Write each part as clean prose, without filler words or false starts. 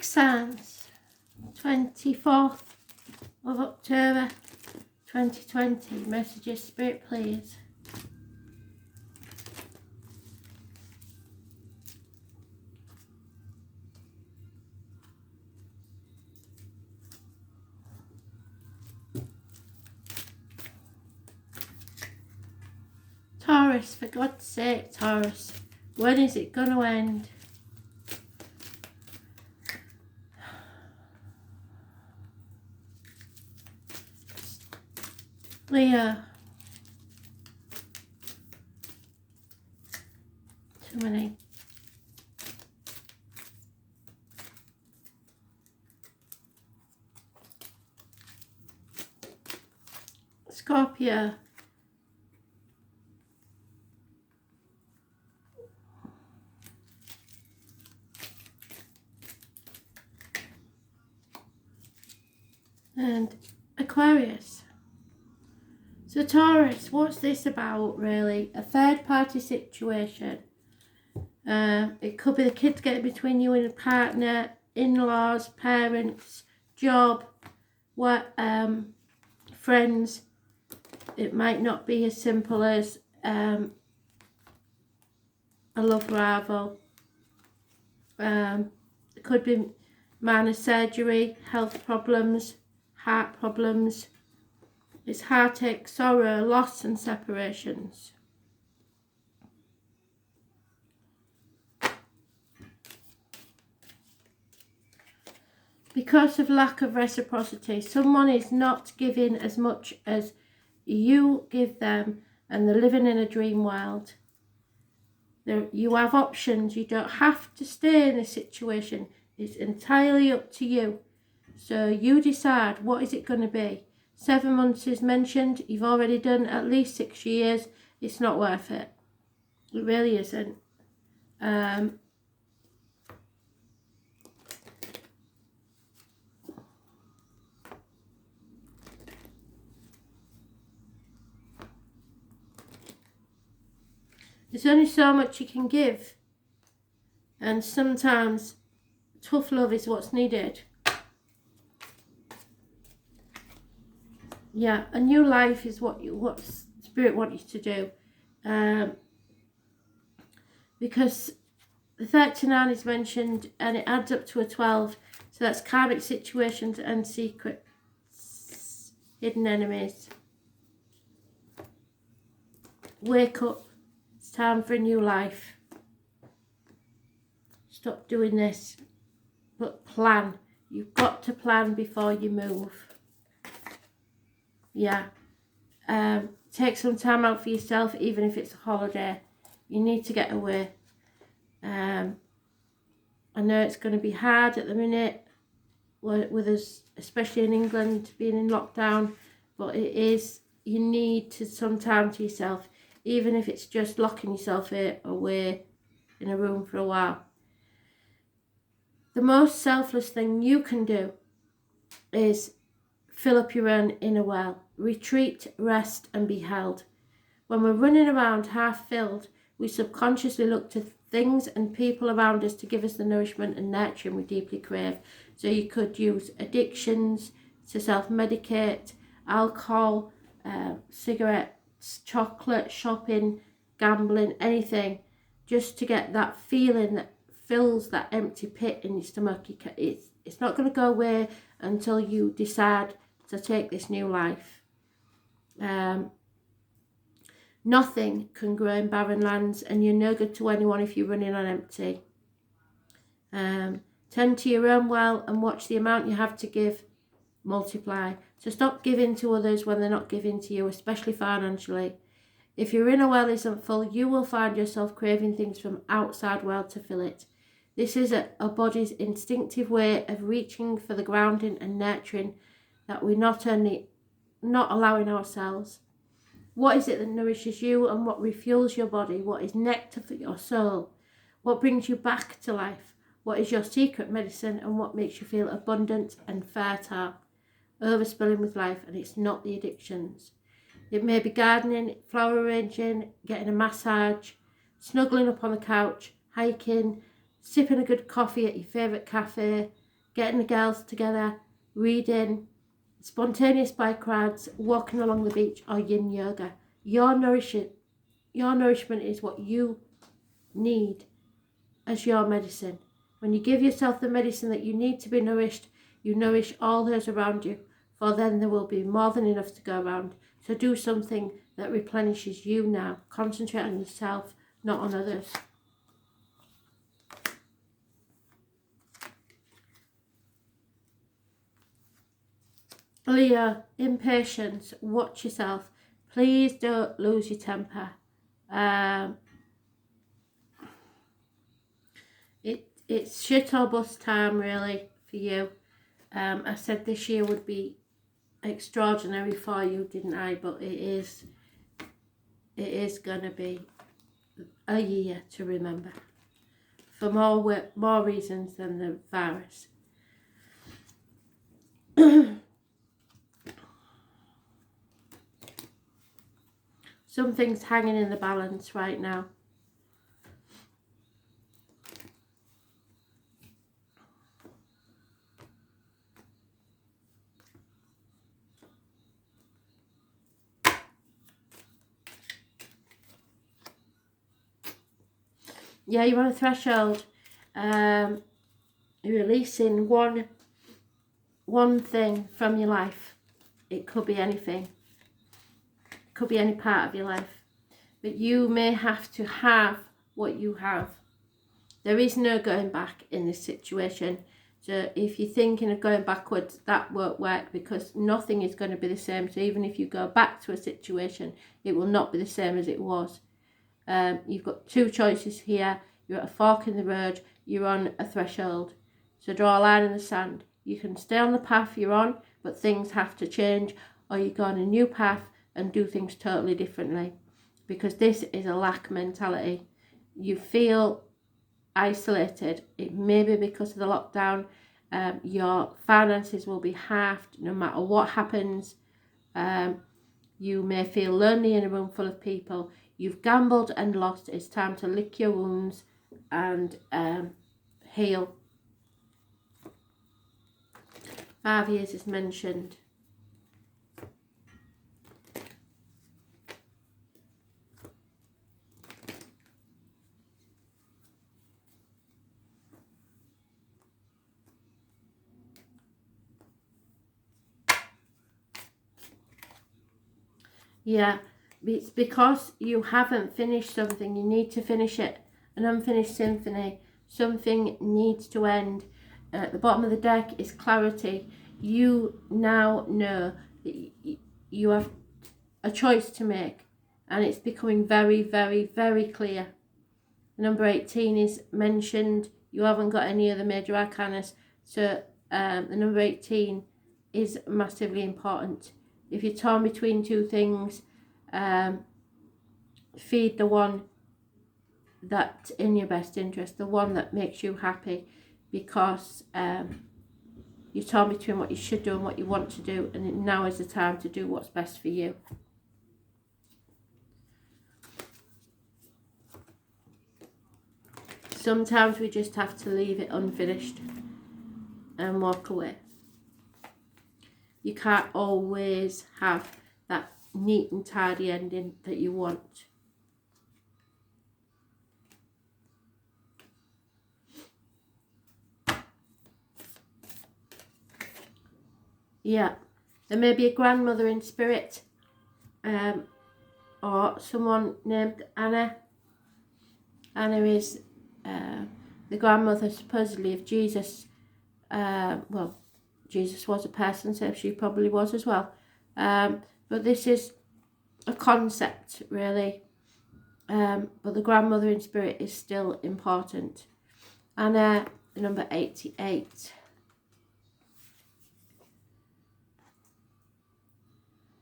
signs, 24th of October 2020. Messages, Spirit, please. Taurus, for God's sake, Taurus. When is it going to end? Leo. Too many. Scorpio. And Aquarius. So Taurus, what's this about really? A third party situation. It could be the kids getting between you and a partner, in-laws, parents, job, what, friends. It might not be as simple as a love rival. It could be minor surgery, health problems, heart problems. It's heartache, sorrow, loss and separations. Because of lack of reciprocity, someone is not giving as much as you give them and they're living in a dream world. You have options. You don't have to stay in a situation. It's entirely up to you. So you decide, what is it going to be? 7 months is mentioned. You've already done at least 6 years. It's not worth it. It really isn't. There's only so much you can give. And sometimes tough love is what's needed. Yeah, a new life is what Spirit want you to do. Because the 39 is mentioned and it adds up to a 12. So that's karmic situations and secrets, hidden enemies. Wake up. It's time for a new life. Stop doing this. But plan. You've got to plan before you move. Yeah. Take some time out for yourself, even if it's a holiday. You need to get away. I know it's going to be hard at the minute with us, especially in England, being in lockdown, but it is, you need to some time to yourself, even if it's just locking yourself away in a room for a while. The most selfless thing you can do is fill up your own inner well. Retreat, rest and be held. When we're running around half filled, we subconsciously look to things and people around us to give us the nourishment and nurturing we deeply crave. So you could use addictions to self-medicate, alcohol, cigarettes, chocolate, shopping, gambling, anything, just to get that feeling that fills that empty pit in your stomach. It's not going to go away until you decide to take this new life. Nothing can grow in barren lands, and you're no good to anyone if you're running on empty. Tend to your own well and watch the amount you have to give multiply. So stop giving to others when they're not giving to you, especially financially. If your inner well isn't full, you will find yourself craving things from outside world to fill it. This is a body's instinctive way of reaching for the grounding and nurturing that we not allowing ourselves. What is it that nourishes you and what refuels your body? What is nectar for your soul? What brings you back to life? What is your secret medicine and what makes you feel abundant and fertile? Overspilling with life, and it's not the addictions. It may be gardening, flower arranging, getting a massage, snuggling up on the couch, hiking, sipping a good coffee at your favourite cafe, getting the girls together, reading, spontaneous bike rides, walking along the beach, or yin yoga. Your nourishment is what you need as your medicine. When you give yourself the medicine that you need to be nourished, you nourish all those around you, for then there will be more than enough to go around. So do something that replenishes you now. Concentrate on yourself, not on others. Leo, impatience, watch yourself. Please don't lose your temper. It's shit or bust time really for you. I said this year would be extraordinary for you, didn't I? But it is going to be a year to remember for more reasons than the virus. Something's hanging in the balance right now. Yeah, you're on a threshold. You're releasing one thing from your life. It could be anything. It could be any part of your life. But you may have to have what you have. There is no going back in this situation. So if you're thinking of going backwards, that won't work, because nothing is going to be the same. So even if you go back to a situation, it will not be the same as it was. You've got two choices here. You're at a fork in the road. You're on a threshold. So draw a line in the sand. You can stay on the path you're on, but things have to change, or you go on a new path and do things totally differently, because this is a lack mentality. You feel isolated. It may be because of the lockdown. Your finances will be halved no matter what happens. You may feel lonely in a room full of people. You've gambled and lost. It's time to lick your wounds and heal. 5 years is mentioned. Yeah, it's because you haven't finished something. You need to finish it. An unfinished symphony. Something needs to end. At the bottom of the deck is clarity. You now know that you have a choice to make, and it's becoming very, very, very clear. The number 18 is mentioned. You haven't got any other major arcana, so the number 18 is massively important. If you're torn between two things, feed the one that's in your best interest, the one that makes you happy, because you're torn between what you should do and what you want to do, and now is the time to do what's best for you. Sometimes we just have to leave it unfinished and walk away. You can't always have that neat and tidy ending that you want. Yeah, there may be a grandmother in spirit, or someone named Anna. Anna is the grandmother supposedly of Jesus. Well, Jesus was a person, so she probably was as well. But this is a concept, really. But the grandmother in spirit is still important. Anna, number 88.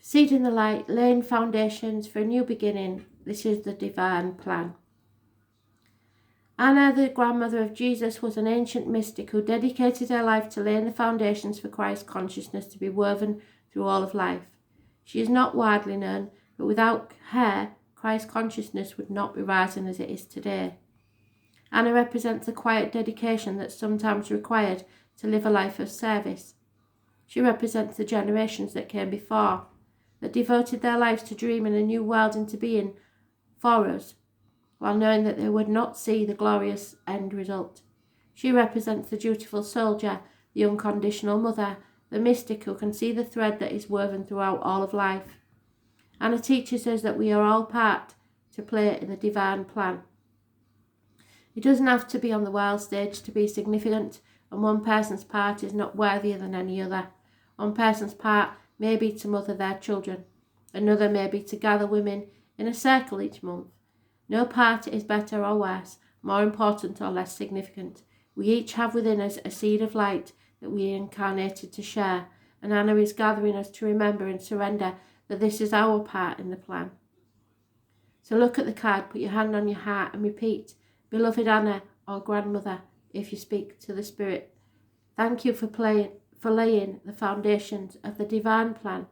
Seed in the light, laying foundations for a new beginning. This is the divine plan. Anna, the grandmother of Jesus, was an ancient mystic who dedicated her life to laying the foundations for Christ consciousness to be woven through all of life. She is not widely known, but without her, Christ consciousness would not be rising as it is today. Anna represents the quiet dedication that's sometimes required to live a life of service. She represents the generations that came before, that devoted their lives to dreaming a new world into being for us, while knowing that they would not see the glorious end result. She represents the dutiful soldier, the unconditional mother, the mystic who can see the thread that is woven throughout all of life. Anna teaches us that we are all part to play in the divine plan. It doesn't have to be on the world stage to be significant, and one person's part is not worthier than any other. One person's part may be to mother their children. Another may be to gather women in a circle each month. No part is better or worse, more important or less significant. We each have within us a seed of light that we incarnated to share, and Anna is gathering us to remember and surrender that this is our part in the plan. So look at the card, put your hand on your heart and repeat, "Beloved Anna," or grandmother, if you speak to the spirit. Thank you for laying the foundations of the divine plan.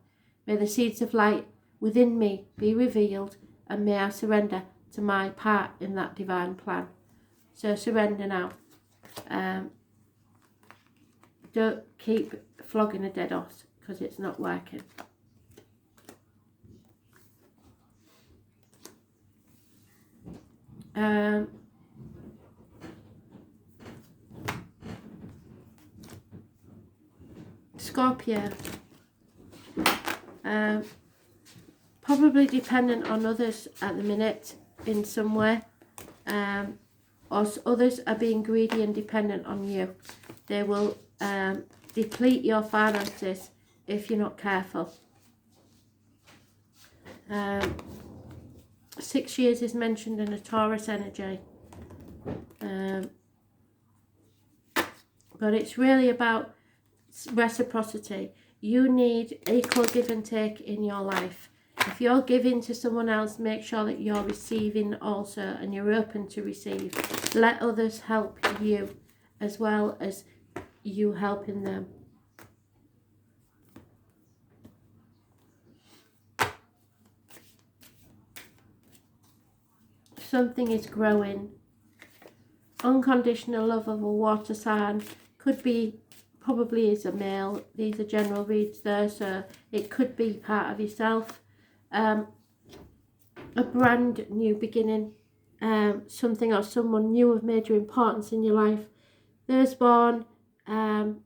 May the seeds of light within me be revealed, and may I surrender to my part in that divine plan. So surrender now. Don't keep flogging a dead horse because it's not working. Scorpio. Probably dependent on others at the minute in some way. Or others are being greedy and dependent on you. They will deplete your finances if you're not careful. 6 years is mentioned in a Taurus energy. But it's really about reciprocity. You need equal give and take in your life. If you're giving to someone else, make sure that you're receiving also, and you're open to receive. Let others help you as well as you helping them. Something is growing. Unconditional love of a water sign could be, probably is a male. These are general reads there, so it could be part of yourself. A brand new beginning. Something or someone new of major importance in your life. Those born the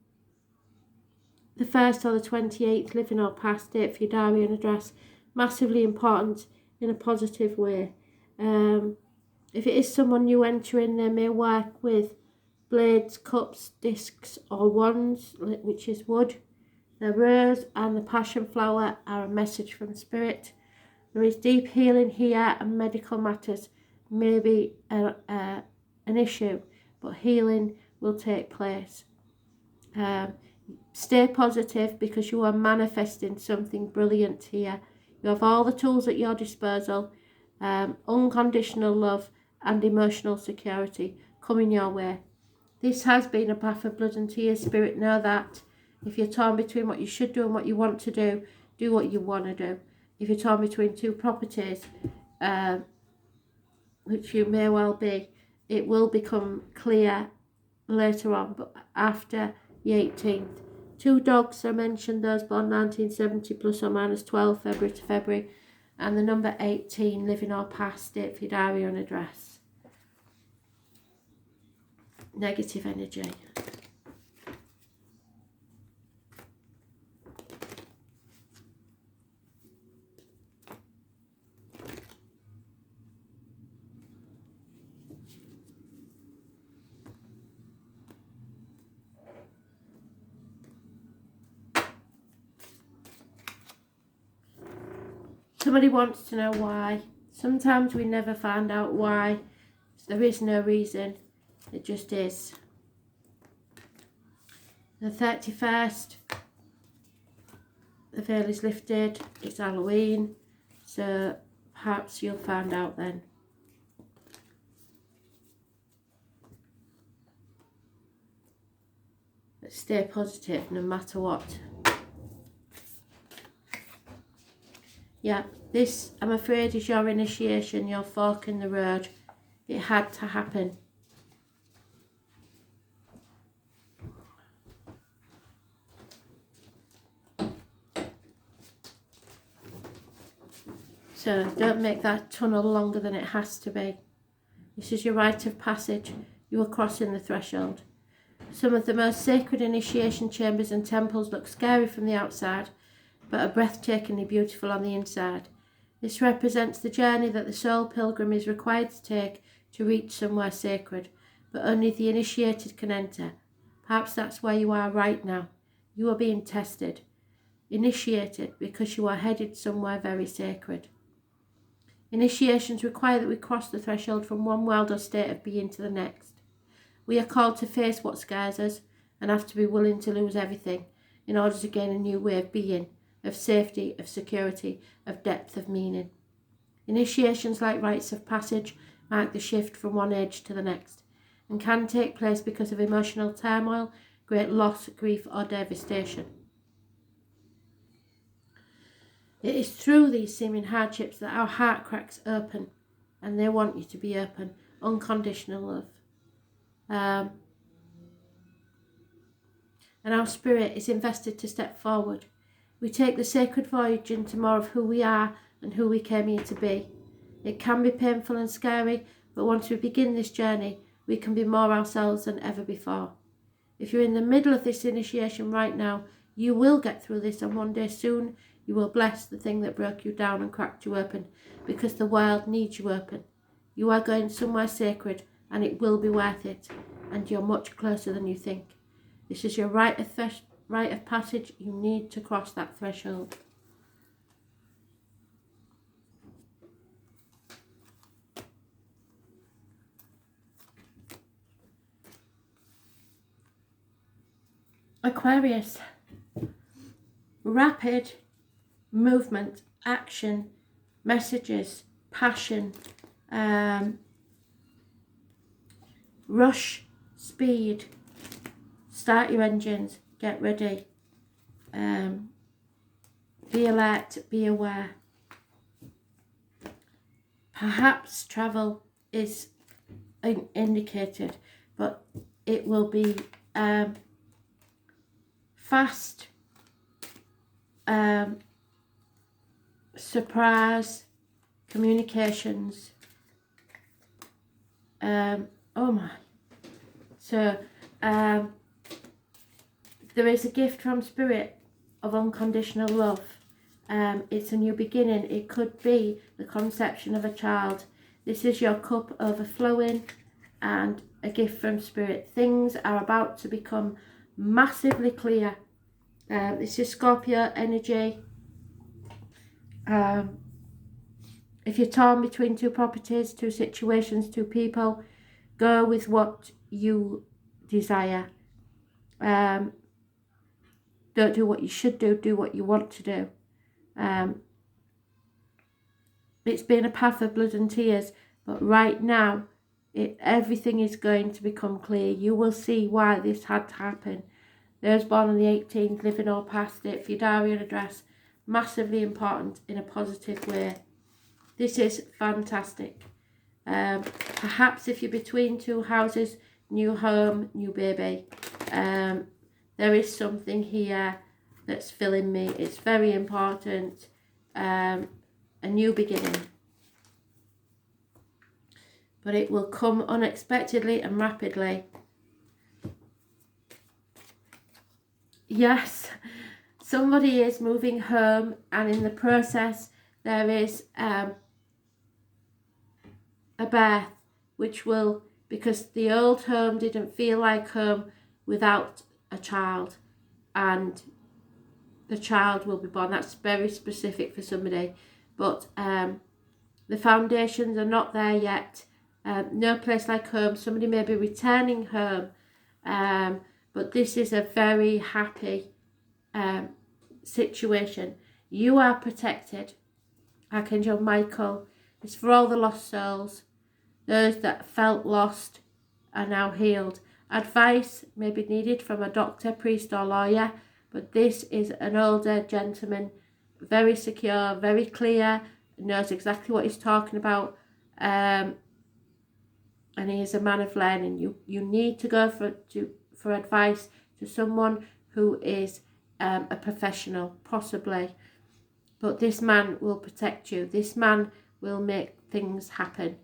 1st or the 28th, living or past, date for your diary and address. Massively important in a positive way. If it is someone new entering, they may work with blades, cups, discs or wands, which is wood. The rose and the passion flower are a message from spirit. There is deep healing here, and medical matters may be an issue, but healing will take place. Stay positive because you are manifesting something brilliant here. You have all the tools at your disposal. Unconditional love and emotional security coming your way. This has been a path of blood and tears. Spirit, know that. If you're torn between what you should do and what you want to do what you want to do. If you're torn between two properties, which you may well be, it will become clear later on, but after the 18th. 2 dogs are mentioned, those born 1970 plus or minus 12 February to February, and the number 18, living or past, date for your diary and address. Negative energy. Somebody wants to know why. Sometimes we never find out why. There is no reason. It just is. The 31st, the veil is lifted. It's Halloween. So perhaps you'll find out then. But stay positive no matter what. Yeah, this, I'm afraid, is your initiation, your fork in the road. It had to happen. So don't make that tunnel longer than it has to be. This is your rite of passage. You are crossing the threshold. Some of the most sacred initiation chambers and temples look scary from the outside, but are breathtakingly beautiful on the inside. This represents the journey that the soul pilgrim is required to take to reach somewhere sacred, but only the initiated can enter. Perhaps that's where you are right now. You are being tested, initiated, because you are headed somewhere very sacred. Initiations require that we cross the threshold from one world or state of being to the next. We are called to face what scares us and have to be willing to lose everything in order to gain a new way of being, of safety, of security, of depth of meaning. Initiations, like rites of passage, mark the shift from one age to the next and can take place because of emotional turmoil, great loss, grief or devastation. It is through these seeming hardships that our heart cracks open, and they want you to be open. Unconditional love. And our spirit is invested to step forward. We take the sacred voyage into more of who we are and who we came here to be. It can be painful and scary, but once we begin this journey, we can be more ourselves than ever before. If you're in the middle of this initiation right now, you will get through this, and one day soon you will bless the thing that broke you down and cracked you open, because the world needs you open. You are going somewhere sacred, and it will be worth it, and you're much closer than you think. This is your rite of passage. You need to cross that threshold. Aquarius. Rapid movement, action, messages, passion, rush, speed. Start your engines, get ready. Be alert, be aware. Perhaps travel is indicated, but it will be fast, surprise, communications. Oh my. So there is a gift from Spirit of unconditional love. It's a new beginning. It could be the conception of a child. This is your cup overflowing and a gift from Spirit. Things are about to become massively clear. This is Scorpio energy. If you're torn between two properties, two situations, two people, go with what you desire. Don't do what you should do, do what you want to do. It's been a path of blood and tears, but right now, everything is going to become clear. You will see why this had to happen. Those born on the 18th, living or past it, for your diary and address, massively important in a positive way. This is fantastic. Perhaps if you're between two houses, new home, new baby, there is something here that's filling me. It's very important. A new beginning. But it will come unexpectedly and rapidly. Yes, somebody is moving home, and in the process there is a birth, which will, because the old home didn't feel like home without a child, and the child will be born. That's very specific for somebody, but the foundations are not there yet. No place like home. Somebody may be returning home, but this is a very happy situation. You are protected. Archangel Michael is for all the lost souls. Those that felt lost are now healed. Advice may be needed from a doctor, priest or lawyer, but this is an older gentleman, very secure, very clear, knows exactly what he's talking about, and he is a man of learning. You need to go for advice to someone who is a professional, possibly. But this man will protect you. This man will make things happen.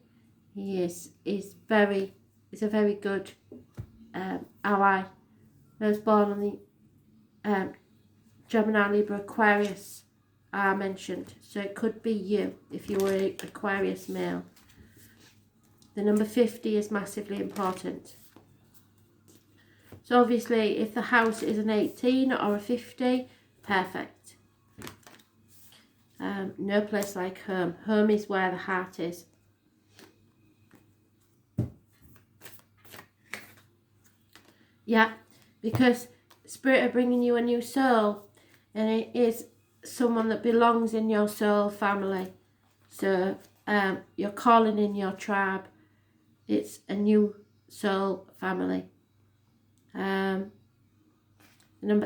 He is a very good ally. Those born on the Gemini, Libra, Aquarius are mentioned. So it could be you if you were an Aquarius male. The number 50 is massively important. So obviously if the house is an 18 or a 50, perfect. No place like home. Home is where the heart is. Yeah, because Spirit are bringing you a new soul, and it is someone that belongs in your soul family. So you're calling in your tribe. It's a new soul family. Number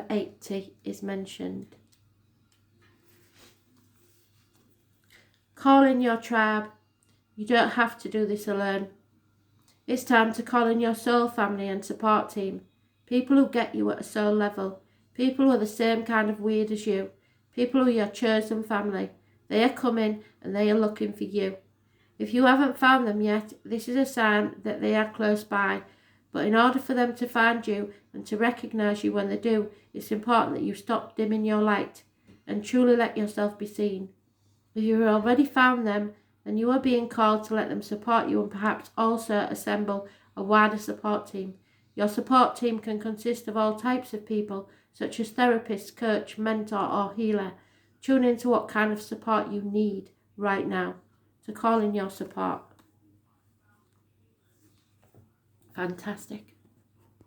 80 is mentioned. Call in your tribe. You don't have to do this alone. It's time to call in your soul family and support team. People who get you at a soul level. People who are the same kind of weird as you. People who are your chosen family. They are coming and they are looking for you. If you haven't found them yet, this is a sign that they are close by. But in order for them to find you and to recognise you when they do, it's important that you stop dimming your light and truly let yourself be seen. If you have already found them, then you are being called to let them support you and perhaps also assemble a wider support team. Your support team can consist of all types of people, such as therapist, coach, mentor or healer. Tune into what kind of support you need right now to call in your support. Fantastic.